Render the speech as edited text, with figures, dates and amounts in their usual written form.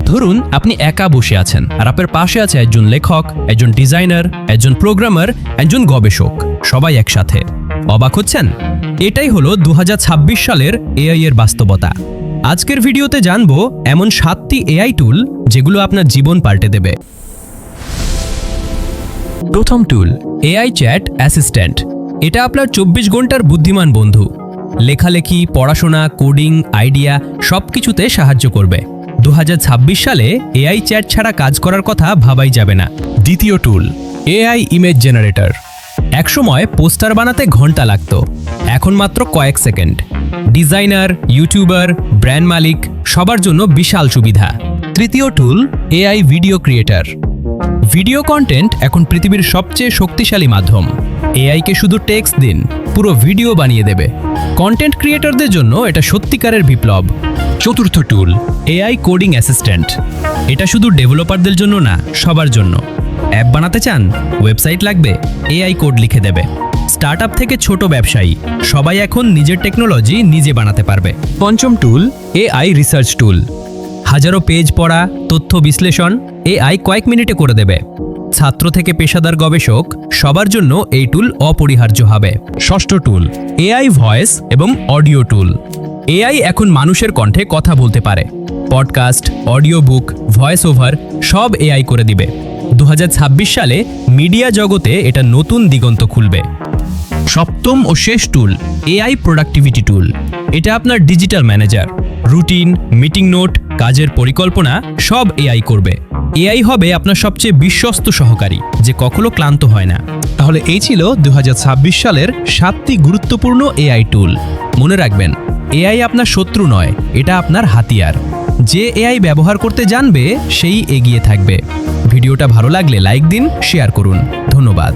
ধরুন আপনি একা বসে আছেন আর আপনার পাশে আছে একজন লেখক, একজন ডিজাইনার, একজন প্রোগ্রামার, একজন গবেষক, সবাই একসাথে। অবাক হচ্ছেন? এটাই হলো 2026 সালের এআই এর বাস্তবতা। আজকের ভিডিওতে জানবো এমন 7টি এআই টুল যেগুলো আপনার জীবন পাল্টে দেবে। প্রথম টুল, এআই চ্যাট অ্যাসিস্ট্যান্ট। এটা আপনার 24 ঘন্টার বুদ্ধিমান বন্ধু। লেখালেখি, পড়াশোনা, কোডিং, আইডিয়া সবকিছুতে সাহায্য করবে। 2026 সালে এআই চ্যাট ছাড়া কাজ করার কথা ভাবাই যাবে না। দ্বিতীয় টুল, এআই ইমেজ জেনারেটর। একসময় পোস্টার বানাতে ঘন্টা লাগতো, এখন মাত্র কয়েক সেকেন্ড। ডিজাইনার, ইউটিউবার, ব্র্যান্ড মালিক সবার জন্য বিশাল সুবিধা। তৃতীয় tool, AI video creator. Video content এখন পৃথিবীর সবচেয়ে শক্তিশালী মাধ্যম। এআইকে শুধু টেক্সট দিন, পুরো ভিডিও বানিয়ে দেবে। কন্টেন্ট ক্রিয়েটরদের জন্য এটা সত্যিকারের বিপ্লব। চতুর্থ টুল, এআই কোডিং অ্যাসিস্ট্যান্ট। এটা শুধু ডেভেলপারদের জন্য না, সবার জন্য। অ্যাপ বানাতে চান, ওয়েবসাইট লাগবে, এআই কোড লিখে দেবে। স্টার্টআপ থেকে ছোট ব্যবসায়ী সবাই এখন নিজের টেকনোলজি নিজে বানাতে পারবে। পঞ্চম টুল, এআই রিসার্চ টুল। হাজারো পেজ পড়া, তথ্য বিশ্লেষণ এআই কয়েক মিনিটে করে দেবে। ছাত্র থেকে পেশাদার গবেষক সবার জন্য এই টুল অপরিহার্য হবে। ষষ্ঠ টুল, এআই ভয়েস এবং অডিও টুল। এআই এখন মানুষের কণ্ঠে কথা বলতে পারে। Podcast, audio book, voice over সব এআই করে দিবে। 2026 সালে মিডিয়া জগতে এটা নতুন দিগন্ত খুলবে। সপ্তম ও শেষ টুল, এআই প্রোডাক্টিভিটি টুল। এটা আপনার digital manager. Routine, meeting note, কাজের পরিকল্পনা সব এআই করবে। এআই হবে আপনার সবচেয়ে বিশ্বস্ত সহকারী, যে কখনো ক্লান্ত হয় না। তাহলে এই ছিল 2026 সালের 7টি গুরুত্বপূর্ণ এআই টুল। মনে রাখবেন, এআই আপনার শত্রু নয়, এটা আপনার হাতিয়ার। যে এআই ব্যবহার করতে জানবে সেই এগিয়ে থাকবে। ভিডিওটা ভালো লাগলে লাইক দিন, শেয়ার করুন। ধন্যবাদ।